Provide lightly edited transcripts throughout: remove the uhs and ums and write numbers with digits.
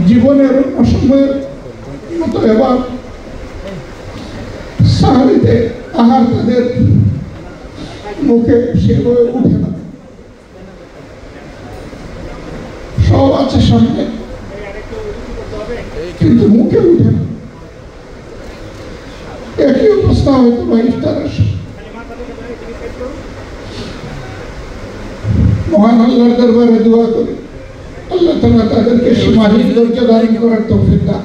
জীবনের অসময়ের মতো এবার সাহারিতে আহার তাদের মুখে সেভাবে উঠে না, সব আছে সামনে কিন্তু মুখে উঠে না। একই অবস্থা হয়তো বা ইফতারের। মহান আল্লাহর দরবারে দোয়া করি আল্লাহ তাআলা তাদেরকে সীমাহীন ধৈর্য ধারণ করার তৌফিক দান।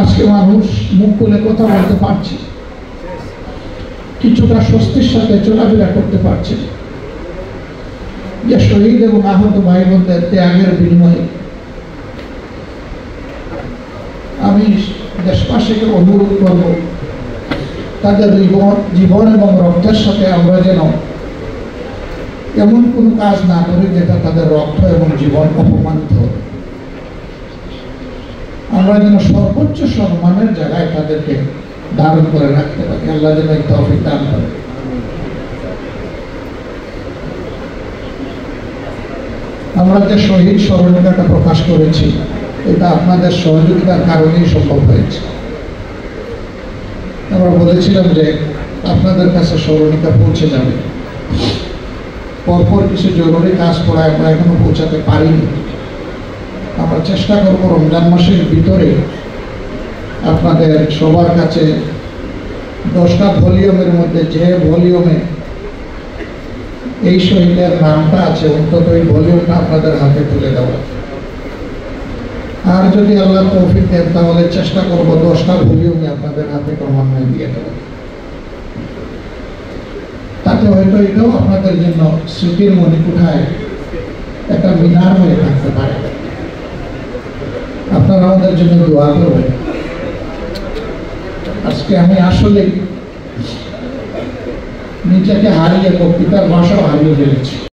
আজকে মানুষ মুখ খুলে কথা বলতে পারছে, কিছুটা স্বস্তির সাথে চলাফেরা করতে পারছে, যে শহীদ এবং আহত ভাই বোনদের ত্যাগের বিনিময়ে। আমি দেশবাসীকে অনুরোধ করব, তাদের জীবন এবং রক্তের সাথে আমরা যেন এমন কোনো কাজ না করি যেটা তাদের রক্ত এবং জীবন অপমানিত হবে। আমরা যেন সর্বোচ্চ সম্মানের জায়গায় তাদেরকে ধারণ করে রাখতে পারি। আল্লাহ যেন এই তৌফিক দান করে। আমরা যে শহীদ স্মরণিকাটা প্রকাশ করেছি, এটা আপনাদের সহযোগিতার কারণেই সম্ভব হয়েছে। আমরা বলেছিলাম যে আপনাদের কাছে স্মরণিকা পৌঁছে যাবে, পরপর কিছু জরুরি কাজ পড়ে আমরা এখনো পৌঁছাতে পারিনি। আমরা চেষ্টা করব রমজান মাসের ভিতরে আপনাদের সবার কাছে 10টা ভলিউমের মধ্যে যে ভলিউমে এই শহীদের নামটা আছে অন্তত এই ভলিউমটা আপনাদের হাতে তুলে দেওয়া। আর যদি আল্লাহ তৌফিক দেন তাহলে চেষ্টা করব 10টা ভলিউমে আপনাদের হাতে ক্রমান্বয়ে দিয়ে দেব। তাতে হয়তো এটাও আপনাদের জন্য স্মৃতির মণিকুঠায় একটা মিনার হয়ে থাকতে পারে। আপনারা আমাদের জন্য দোয়া করবেন। আজকে আমি আসলে নিজেকে হারিয়ে বক্তৃতার ভাষাও হারিয়ে ফেলেছি।